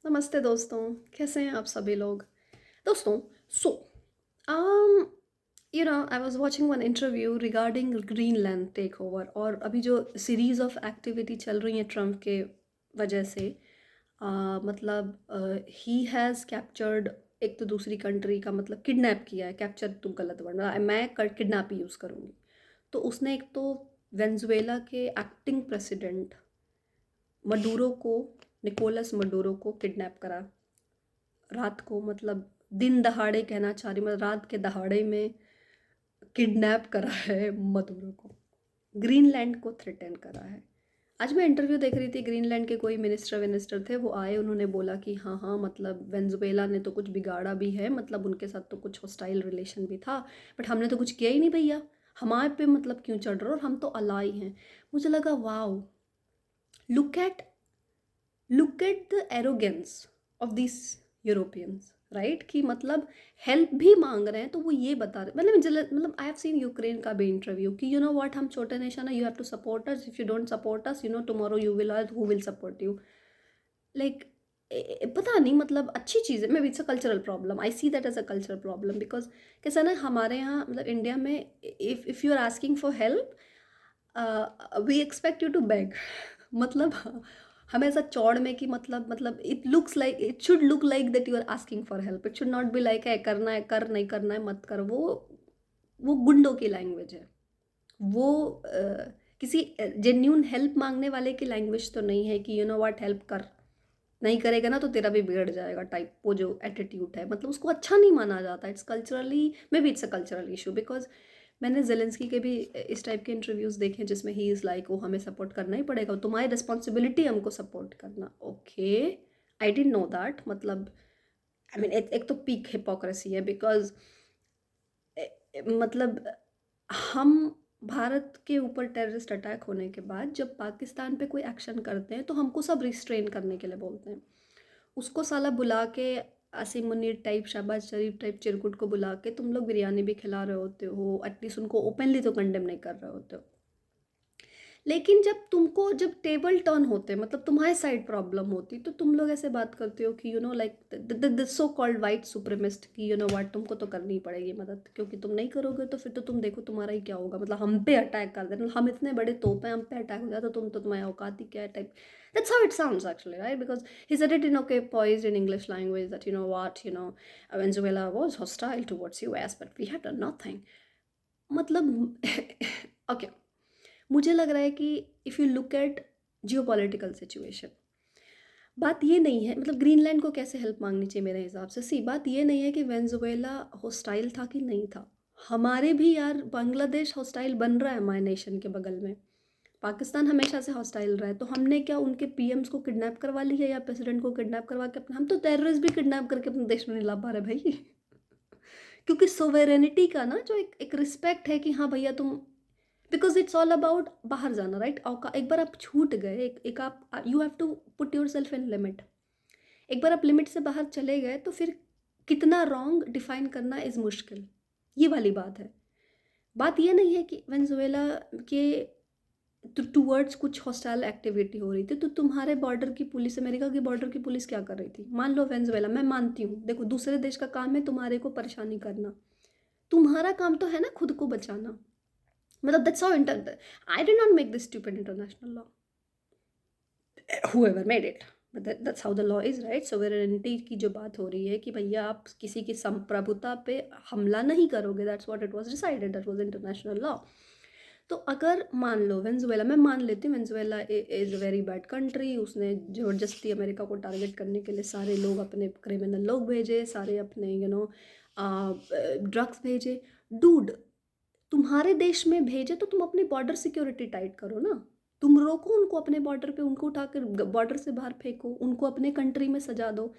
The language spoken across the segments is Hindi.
नमस्ते दोस्तों। कैसे हैं आप सभी लोग? दोस्तों, so um I was watching one interview regarding Greenland take over, और अभी जो सीरीज ऑफ एक्टिविटी चल रही है ट्रम्प के वजह से, मतलब ही हैज़ कैप्चर्ड एक तो दूसरी कंट्री का, मतलब किडनैप किया है। कैप्चर तो गलत वर्ड, मैं किडनैप यूज़ करूँगी। तो उसने एक तो वेनेजुएला के एक्टिंग प्रेसिडेंट मडूरो को, निकोलस मडूरो को किडनैप करा रात को, मतलब दिन दहाड़े कहना चाह रही, मतलब रात के दहाड़े में किडनैप करा है मदुरो को। ग्रीनलैंड को थ्रेटन करा है। आज मैं इंटरव्यू देख रही थी, ग्रीनलैंड के कोई मिनिस्टर विनिस्टर थे, वो आए, उन्होंने बोला कि हाँ हाँ, मतलब वेनेजुएला ने तो कुछ बिगाड़ा भी है, मतलब उनके साथ तो कुछ हॉस्टाइल रिलेशन भी था, बट हमने तो कुछ किया ही नहीं भैया, हमारे पे मतलब क्यों चढ़ रहे हो, और हम तो अलाई हैं। मुझे लगा wow, look at look at the arrogance of this Europeans, right? कि मतलब हेल्प भी मांग रहे हैं तो वो ये बता रहे, मतलब आई हैव सीन यूक्रेन का भी इंटरव्यू कि यू नो व्हाट, हम छोटे नेशन है, you have to support us, if you don't support us, you know tomorrow you will, who will support you, like पता नहीं, मतलब अच्छी चीज़ है। Maybe it's a cultural problem, I see that as a cultural problem, because कैसा ना, हमारे यहाँ मतलब इंडिया में, if you are asking for help, we expect you to beg मतलब हमें ऐसा चौड़ में कि मतलब it looks like, it should look like that you are asking for help, it should not be like है करना है कर, नहीं करना है मत कर। वो गुंडों की लैंग्वेज है। वो किसी जेन्यून हेल्प मांगने वाले की लैंग्वेज तो नहीं है कि यू नो व्हाट, हेल्प कर, नहीं करेगा ना तो तेरा भी बिगड़ जाएगा टाइप, वो जो एटीट्यूड है, मतलब उसको अच्छा नहीं माना जाता। It's culturally, may be it's a cultural issue, because मैंने जेलेंस्की के भी इस टाइप के इंटरव्यूज़ देखे जिसमें ही इज़ लाइक, वो हमें सपोर्ट करना ही पड़ेगा, तुम्हारी रिस्पॉन्सिबिलिटी हमको सपोर्ट करना। Okay, I didn't know that, मतलब आई मीन एक तो पीक हिपोक्रेसी है, बिकॉज मतलब हम भारत के ऊपर टेररिस्ट अटैक होने के बाद जब पाकिस्तान पे कोई एक्शन करते हैं तो हमको सब रिस्ट्रेन करने के लिए बोलते हैं। उसको साला बुला के, आसिम मुनीर टाइप, शहबाज शरीफ टाइप चिरकुट को बुला के तुम लोग बिरयानी भी खिला रहे होते हो, एटलीस्ट उनको ओपनली तो कंडेम नहीं कर रहे होते हो। लेकिन जब टेबल टर्न होते, मतलब तुम्हारे साइड प्रॉब्लम होती, तो तुम लोग ऐसे बात करते हो कि you know like the so called white supremacist, कि यू नो व्हाट, तुमको तो करनी ही पड़ेगी मदद, क्योंकि तुम नहीं करोगे तो फिर तो तुम देखो तुम्हारा ही क्या होगा, मतलब हम पे अटैक कर देना, हम इतने बड़े तोप हैं, हम पे अटैक हो जाता तो तुम्हारी औकात ही क्या है type. That's how it sounds actually, right? Because he said it in, okay, poised in English language, that you know what, Venezuela was hostile towards US, but we had done nothing. मतलब ओके, मुझे लग रहा है कि if you look at geopolitical situation, बात ये नहीं है, मतलब ग्रीनलैंड को कैसे हेल्प मांगनी चाहिए मेरे हिसाब से, सी बात ये नहीं है कि वेनेजुएला हॉस्टाइल था कि नहीं था। हमारे भी यार बांग्लादेश हॉस्टाइल बन रहा है हमारे नेशन के बगल में। पाकिस्तान हमेशा से हॉस्टाइल रहा है, तो हमने क्या उनके पीएम्स को किडनैप करवा लिया या प्रेसिडेंट को किडनैप करवा के अपना, हम तो टेररिस्ट भी किडनैप करके अपने देश में नहीं ला पा रहे भाई क्योंकि सोवेरेनिटी का ना जो एक रिस्पेक्ट है कि हाँ भैया तुम, बिकॉज इट्स ऑल अबाउट बाहर जाना, राइट? एक बार आप छूट गए, एक आप, you have to put yourself in limit. एक बार आप लिमिट से बाहर चले गए तो फिर कितना रॉन्ग डिफाइन करना इज़ मुश्किल, ये वाली बात है। बात ये नहीं है कि वेनेजुएला के टूवर्ड्स कुछ हॉस्टाइल एक्टिविटी हो रही थी, तो तुम्हारे बॉर्डर की पुलिस, अमेरिका की बॉर्डर की पुलिस क्या कर रही थी? मान लो वेनेजुएला, मैं मानती हूँ, देखो दूसरे देश का काम है तुम्हारे को परेशानी करना, तुम्हारा काम तो है ना खुद को बचाना। मतलब that's how inter, I did not make this stupid international law, whoever made it, but that's how the law is, right? sovereignty की जो बात हो रही है कि भैया आप किसी की संप्रभुता पे हमला नहीं करोगे, that's what it was decided, that was international law। तो अगर मान लो वेनेजुएला, मैं मान लेती हूँ Venezuela is a very bad country, उसने ज़बरदस्ती अमेरिका को टारगेट करने के लिए सारे लोग, अपने क्रिमिनल लोग भेजे, सारे अपने ड्रग्स भेजे। डूड, तुम्हारे देश में भेजे तो तुम अपनी बॉर्डर सिक्योरिटी टाइट करो ना, तुम रोको उनको अपने बॉर्डर पे, उनको उठाकर बॉर्डर से बाहर फेंको, उनको अपने कंट्री में सजा दो।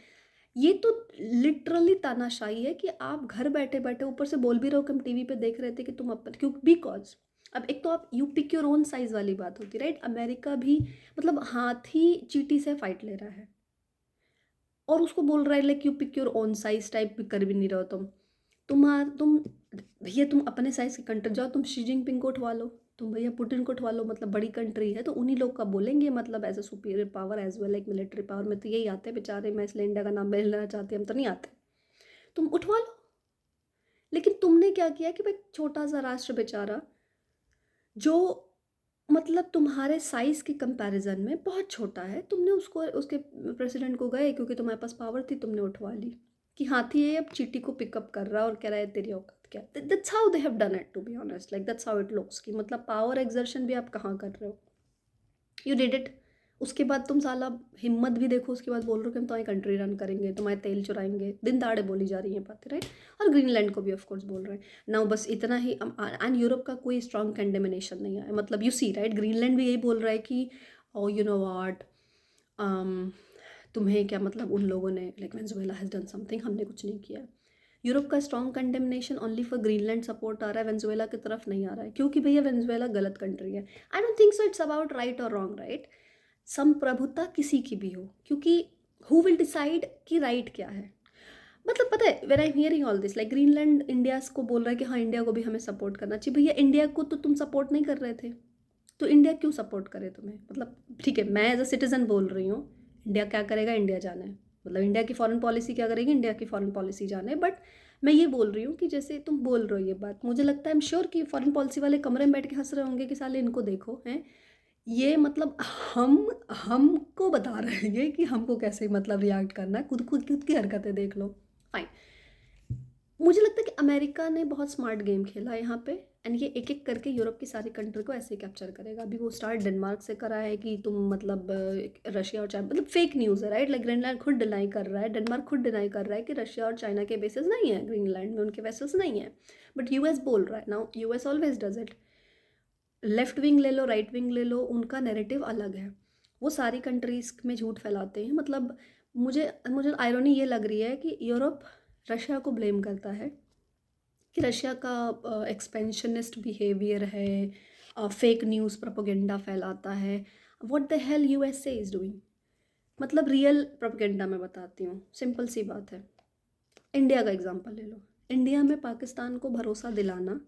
ये तो लिटरली तानाशाही है कि आप घर बैठे बैठे, ऊपर से बोल भी रहे हो कि हम टीवी पे देख रहे थे कि तुम अपन क्यों, बिकॉज अब एक तो आप you pick your own size वाली बात होती, राइट? अमेरिका भी मतलब हाथी चींटी से फाइट ले रहा है और उसको बोल रहा है like you pick your own size type, भी कर भी नहीं रहे हो तुम भैया तुम अपने साइज की कंट्री जाओ, तुम शी जिनपिंग को उठवा लो, तुम भैया पुतिन को उठवा लो, मतलब बड़ी कंट्री है तो उन्हीं लोग का बोलेंगे, मतलब as a superior power as well like military power में तो यही आते हैं बेचारे। मैं इसलिए इंडिया का नाम ले लेना चाहती, हम तो नहीं आते। तुम उठवा लो। लेकिन तुमने क्या किया कि भाई छोटा सा राष्ट्र बेचारा जो मतलब तुम्हारे साइज के कंपैरिजन में बहुत छोटा है, तुमने उसको उसके प्रेसिडेंट को गए क्योंकि तुम्हारे पास पावर थी, तुमने उठवा ली कि हाथी ये अब चीटी को पिकअप कर रहा है और कह रहा है तेरी औकात क्या। That's how they have done it, to be honest, like that's how it looks कि मतलब पावर एक्सर्शन भी आप कहाँ कर रहे हो। You did it. उसके बाद तुम साला हिम्मत भी देखो, उसके बाद बोल रहे हो कि हम तुम्हारी कंट्री रन करेंगे, तुम्हारे तेल चुराएंगे। दिन दाड़े बोली जा रही हैं बातें, राइट। और ग्रीनलैंड को भी ऑफ कोर्स बोल रहे हैं ना, बस इतना ही। एंड यूरोप का कोई स्ट्रॉन्ग कंडेमिनेशन नहीं आया, मतलब यू सी राइट, ग्रीनलैंड भी यही बोल रहा है कि ओ यू नो व्हाट, तुम्हें क्या मतलब उन लोगों ने like Venezuela has done something, हमने कुछ नहीं किया। यूरोप का strong condemnation only for Greenland support आ रहा है, वेनेजुएला की तरफ नहीं आ रहा है, क्योंकि भैया वेनेजुएला गलत कंट्री है। I don't think so it's about right और रॉन्ग, राइट। संप्रभुता किसी की भी हो, क्योंकि हु विल डिसाइड कि राइट क्या है। मतलब पता है when I am hearing all this like Greenland India को बोल रहा है कि हाँ इंडिया को भी हमें सपोर्ट करना चाहिए। भैया इंडिया को तो तुम सपोर्ट नहीं कर रहे थे, तो इंडिया क्यों सपोर्ट करे तुम्हें। मतलब ठीक है, मैं एज अ सिटीजन बोल रही हूँ, इंडिया क्या करेगा इंडिया जाने, मतलब इंडिया की फॉरेन पॉलिसी क्या करेगी इंडिया की फॉरेन पॉलिसी जाने। बट मैं ये बोल रही हूँ कि जैसे तुम बोल रहे हो ये बात, मुझे लगता है आई एम श्योर कि फॉरेन पॉलिसी वाले कमरे में बैठ के हंस रहे होंगे कि साले इनको देखो हैं, ये मतलब हम हमको बता रहे हैं ये कि हमको कैसे मतलब रिएक्ट करना है, खुद खुद खुद की हरकतें देख लो। फाइन। मुझे लगता है कि अमेरिका ने बहुत स्मार्ट गेम खेला है यहाँ पे, एंड ये एक एक करके यूरोप की सारी कंट्री को ऐसे कैप्चर करेगा। अभी वो स्टार्ट डेनमार्क से करा है कि तुम मतलब रशिया और चाइना, मतलब फेक न्यूज़ है राइट, लाइक ग्रीनलैंड खुद डिनाई कर रहा है, डेनमार्क खुद डिनाई कर रहा है कि रशिया और चाइना के बेसिस नहीं है ग्रीनलैंड में, उनके वेसल्स नहीं है। बट यूएस बोल रहा है, now US always does it. Left wing ले लो राइट विंग ले लो, उनका नैरेटिव अलग है, वो सारी कंट्रीज़ में झूठ फैलाते हैं। मतलब मुझे मुझे आयरनी ये लग रही है कि यूरोप रशिया को ब्लेम करता है कि रशिया का एक्सपेंशनिस्ट बिहेवियर है, फेक न्यूज़ प्रोपेगेंडा फैलाता है। What the hell USA is doing, मतलब रियल प्रोपेगेंडा मैं बताती हूँ, सिंपल सी बात है। इंडिया का एग्जांपल ले लो, इंडिया में पाकिस्तान को भरोसा दिलाना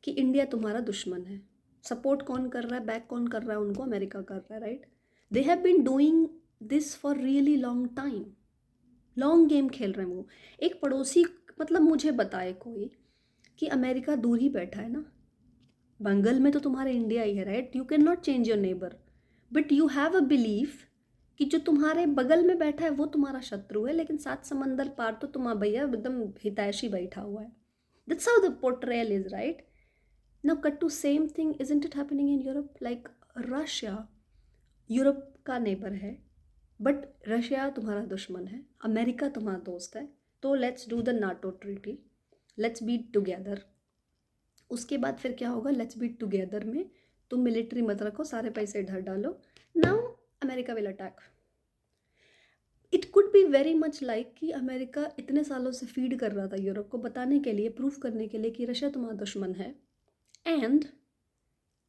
कि इंडिया तुम्हारा दुश्मन है, सपोर्ट कौन कर रहा है, बैक कौन कर रहा है उनको, अमेरिका कर रहा है right. They have been doing this for really long time, long game खेल रहे हैं वो। एक पड़ोसी, मतलब मुझे बताए कोई कि अमेरिका दूर ही बैठा है ना, बंगाल में तो तुम्हारे इंडिया ही है right, you can not change your neighbour, but you have a belief कि जो तुम्हारे बगल में बैठा है वो तुम्हारा शत्रु है, लेकिन सात समंदर पार तो तुम्हारा भैया एकदम हितैषी बैठा हुआ है। That's how the portrayal is right. Now cut to same thing, isn't it happening in Europe, like Russia Europe का नेबर है, बट रशिया तुम्हारा दुश्मन है, अमेरिका तुम्हारा दोस्त है, तो let's do the NATO treaty, let's be together. उसके बाद फिर क्या होगा, लेट्स बी टुगेदर में तुम मिलिट्री मत रखो, सारे पैसे इधर डालो, now America will attack. It could be very much like कि अमेरिका इतने सालों से फीड कर रहा था यूरोप को, बताने के लिए, प्रूफ करने के लिए कि रशिया तुम्हारा दुश्मन है। एंड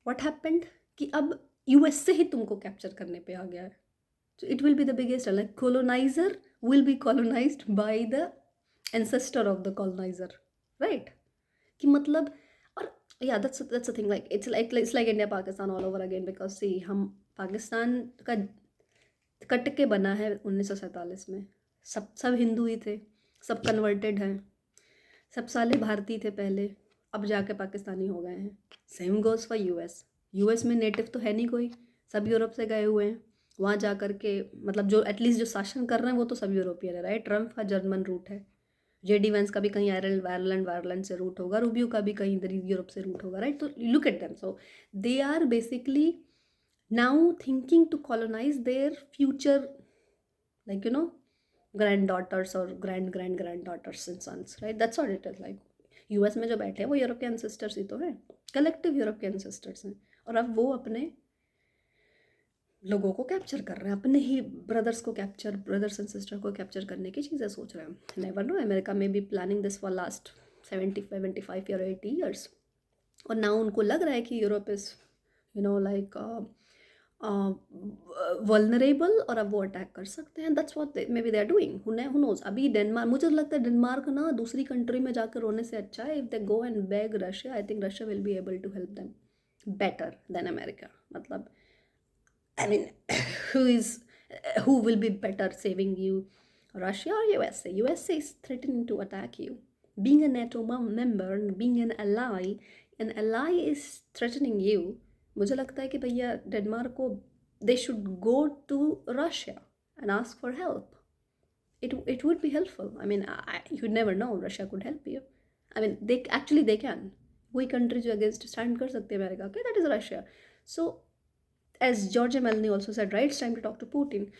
व्हाट हैपेंड कि अब यूएस से ही तुमको कैप्चर करने पे आ गया है। So it will be the biggest, like colonizer will be colonized by the ancestor of the colonizer, right? कि मतलब, और yeah, that's the thing, like it's like India Pakistan all over again, because see हम पाकिस्तान का कट के बना है 1947 में, सब हिंदू ही थे, सब कन्वर्टेड हैं, सब साले भारतीय थे पहले, अब जाके पाकिस्तानी हो गए हैं। Same goes for US, US में नेटिव तो है नहीं कोई, सब यूरोप से गए हुए हैं, वहाँ जा कर के मतलब जो एटलीस्ट जो शासन कर रहे हैं वो तो सब यूरोपियन है राइट। ट्रम्प का जर्मन रूट है, जेडी वेंस का भी कहीं आयरलैंड से रूट होगा, रूबियो का भी कहीं इधर यूरोप से रूट होगा राइट। तो look at them, so they are basically now thinking to colonise their future, like you know, granddaughters or granddaughters and sons, right? That's what it is like. US में जो बैठे हैं वो यूरोप के एंसेस्टर्स ही तो हैं, कलेक्टिव यूरोप के एंसेस्टर्स हैं, और अब वो अपने लोगों को कैप्चर कर रहे हैं, अपने ही ब्रदर्स एंड सिस्टर को कैप्चर करने की चीज़ें सोच रहे हैं। नेवर नो, अमेरिका में भी प्लानिंग दिस फॉर लास्ट 75 या 80 ईयर्स, और नाउ उनको लग रहा है कि Europe is you know like vulnerable, और अब वो अटैक कर सकते हैं। That's what maybe they are doing, who knows. अभी डेनमार्क, मुझे लगता है डेनमार्क ना दूसरी कंट्री में जाकर रोने से अच्छा है, if they go and beg Russia, I think Russia will be able to help them, better than America. मतलब I mean, who is who will be better saving you, Russia or USA? USA is threatening to attack you. Being a NATO member, being an ally is threatening you. मुझे लगता है कि भैया डेनमार्क को they should go to Russia and ask for help. It would be helpful. I mean, you never know. Russia could help you. I mean, they can. वही country जो against stand कर सकते हैं अमेरिका के, that is Russia. So as Giorgia Meloni also said, right, it's time to talk to Putin.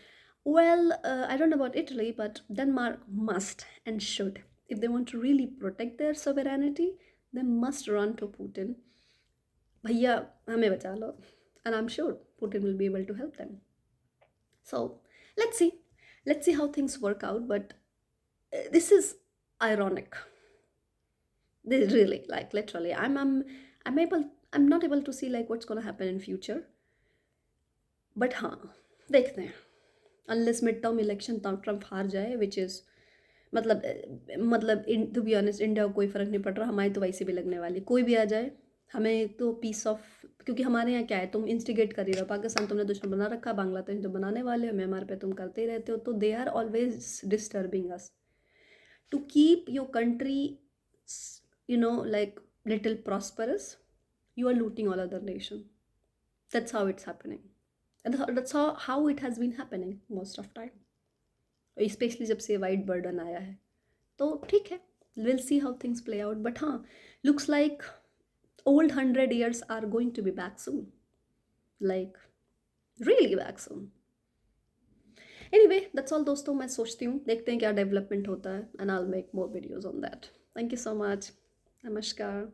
Well, I don't know about Italy, but Denmark must and should. If they want to really protect their sovereignty, they must run to Putin. Bhaiya, hame bacha lo. And I'm sure Putin will be able to help them. So let's see. Let's see how things work out. But this is ironic. This really, like literally, I'm not able to see like what's gonna happen in future. But हाँ देखते हैं unless mid term election Trump हार जाए विच इज़ मतलब टू बी ऑनेस्ट इंडिया को कोई फ़र्क नहीं पड़ रहा, हमारी तो वैसे भी लगने वाली, कोई भी आ जाए हमें तो पीस ऑफ, क्योंकि हमारे यहाँ क्या है, तुम इंस्टिगेट कर ही रहे हो, पाकिस्तान तुमने दुश्मन बना रखा, बांग्लादेश तो बनाने वाले हो, म्यांमार पे तुम करते ही रहते हो, तो they are always disturbing us to keep your country like little prosperous. You are looting all other nation. That's how it's happening. And that's how it has been happening most of time. Especially जब से वाइट बर्डन आया है, तो ठीक है, we'll see how things play out. But हाँ, looks like old 100 years are going to be back soon. Like really back soon. Anyway, that's all दोस्तों. मैं सोचती हूँ देखते हैं क्या डेवलपमेंट होता है, and I'll make more videos on that. Thank you so much. नमस्कार.